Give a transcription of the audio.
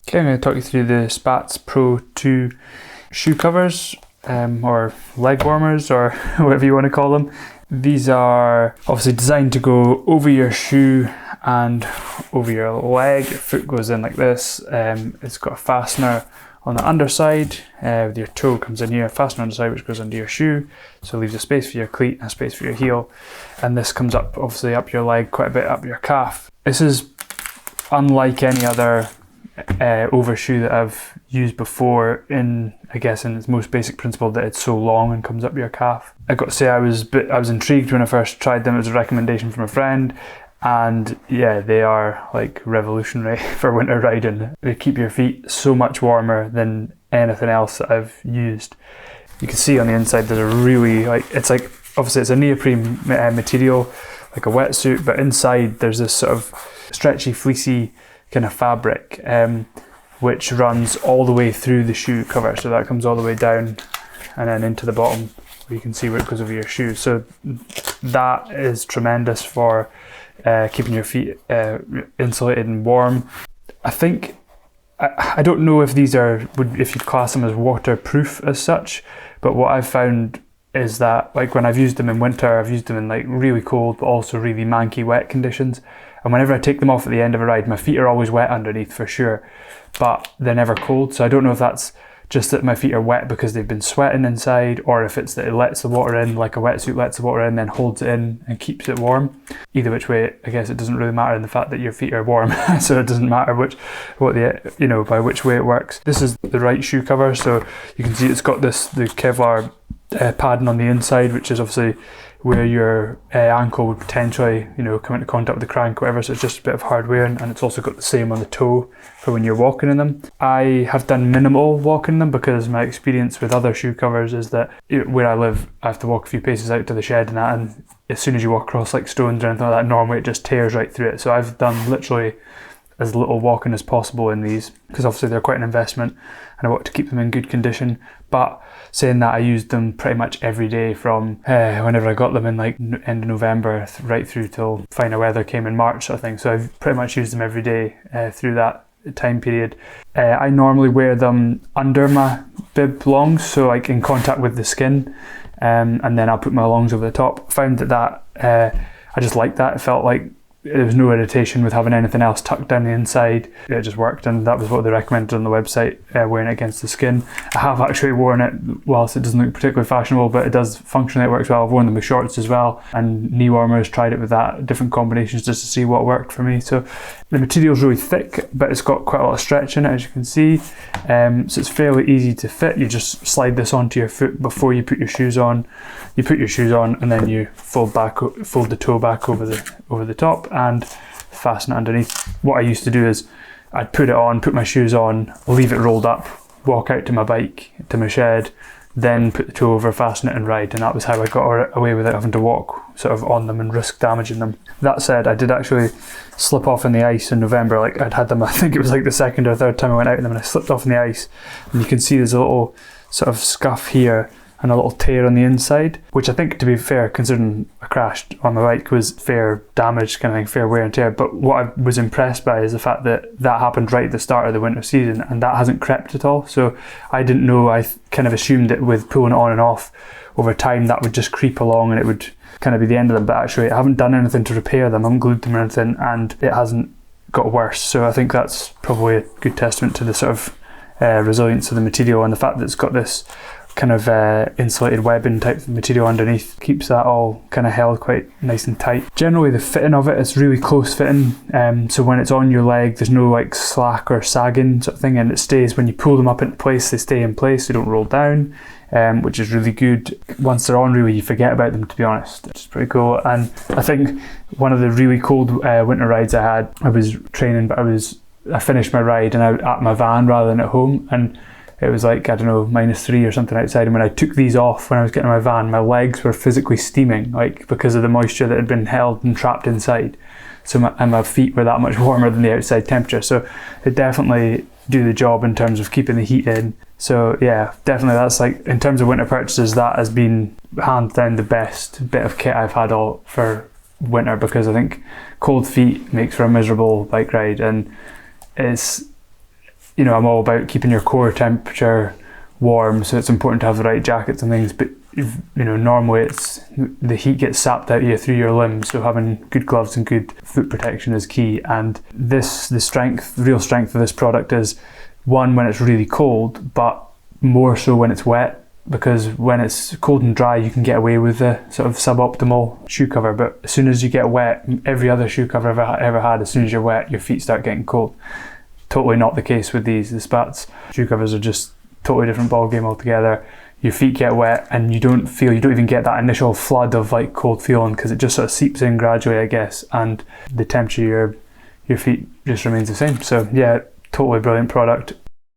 Okay, I'm going to talk you through the Spatzwear Pro2 shoe covers, or leg warmers, or whatever you want to call them. These are obviously designed to go over your shoe and over your leg. Your foot goes in like this. It's got a fastener on the underside. Your toe comes in here, fastener on the side which goes under your shoe, so it leaves a space for your cleat and a space for your heel. And this comes up, obviously, up your leg, quite a bit up your calf. This is unlike any other overshoe that I've used before in its most basic principle, that it's so long and comes up your calf. I got to say, I was intrigued when I first tried them. It was a recommendation from a friend, and yeah, they are like revolutionary for winter riding. They keep your feet so much warmer than anything else that I've used. You can see on the inside there's a really, obviously it's a neoprene material, like a wetsuit, but inside there's this sort of stretchy, fleecy kind of fabric, which runs all the way through the shoe cover. So that comes all the way down and then into the bottom, where you can see where it goes over your shoe. So that is tremendous for keeping your feet insulated and warm. I think, I don't know if these are, if you'd class them as waterproof as such, but what I've found is that, like, when I've used them in winter, I've used them in like really cold but also really manky wet conditions, and whenever I take them off at the end of a ride, my feet are always wet underneath for sure, but they're never cold. So I don't know if that's just that my feet are wet because they've been sweating inside, or if it's that it lets the water in, like a wetsuit lets the water in, then holds it in and keeps it warm. Either which way, I guess it doesn't really matter in the fact that your feet are warm, so it doesn't matter by which way it works. This is the right shoe cover, so you can see it's got the Kevlar padding on the inside, which is obviously where your ankle would potentially, come into contact with the crank, whatever. So it's just a bit of hardware, and it's also got the same on the toe for when you're walking in them. I have done minimal walking in them because my experience with other shoe covers is that where I live, I have to walk a few paces out to the shed and that, and as soon as you walk across like stones or anything like that, normally it just tears right through it. So I've done literally as little walking as possible in these, because obviously they're quite an investment and I want to keep them in good condition. But saying that, I used them pretty much every day from whenever I got them in like end of November right through till finer weather came in March, I think. So I've pretty much used them every day through that time period. I normally wear them under my bib longs, so like in contact with the skin, and then I'll put my longs over the top. Found that I just liked that. It felt like there was no irritation with having anything else tucked down the inside. It just worked, and that was what they recommended on the website, wearing it against the skin. I have actually worn it whilst it doesn't look particularly fashionable, but it does function, it works well. I've worn them with shorts as well, and knee warmers, tried it with that, different combinations just to see what worked for me. So the material's really thick, but it's got quite a lot of stretch in it, as you can see. So it's fairly easy to fit. You just slide this onto your foot before you put your shoes on. You put your shoes on and then you fold the toe back over the top and fasten it underneath. What I used to do is I'd put it on, put my shoes on, leave it rolled up, walk out to my bike, to my shed, then put the toe over, fasten it and ride, and that was how I got away without having to walk sort of on them and risk damaging them. That said, I did actually slip off in the ice in November. Like, I'd had them, I think it was like the second or third time I went out in them, and I slipped off in the ice, and you can see there's a little sort of scuff here and a little tear on the inside, which I think, to be fair, considering I crashed on my bike, was fair damage, kind of thing, fair wear and tear. But what I was impressed by is the fact that that happened right at the start of the winter season, and that hasn't crept at all. So I didn't know, I kind of assumed that with pulling it on and off over time that would just creep along and it would kind of be the end of them, but actually I haven't done anything to repair them, I haven't glued them or anything, and it hasn't got worse. So I think that's probably a good testament to the sort of resilience of the material, and the fact that it's got this kind of insulated webbing type material underneath keeps that all kind of held quite nice and tight. Generally the fitting of it is really close fitting, so when it's on your leg there's no like slack or sagging sort of thing, and it stays, when you pull them up into place they stay in place, they don't roll down, which is really good. Once they're on, really you forget about them, to be honest, which is pretty cool. And I think one of the really cold winter rides I had, I was training, but I finished my ride and I was at my van rather than at home, and it was like, I don't know, -3 or something outside, and when I took these off when I was getting my van, my legs were physically steaming, like because of the moisture that had been held and trapped inside. So my feet were that much warmer than the outside temperature, so it definitely do the job in terms of keeping the heat in. So yeah, definitely that's, like, in terms of winter purchases, that has been hands down the best bit of kit I've had all for winter, because I think cold feet makes for a miserable bike ride, and you know, I'm all about keeping your core temperature warm, so it's important to have the right jackets and things, but you know, normally it's the heat gets sapped out of you through your limbs, so having good gloves and good foot protection is key. And the real strength of this product is, one, when it's really cold, but more so when it's wet, because when it's cold and dry you can get away with the sort of suboptimal shoe cover, but as soon as you get wet, every other shoe cover I've ever had, as soon as you're wet your feet start getting cold. Totally not the case with these. The Spatz shoe covers are just totally different ball game altogether. Your feet get wet and you don't even get that initial flood of like cold feeling, because it just sort of seeps in gradually, I guess, and the temperature of your feet just remains the same. So yeah, totally brilliant product.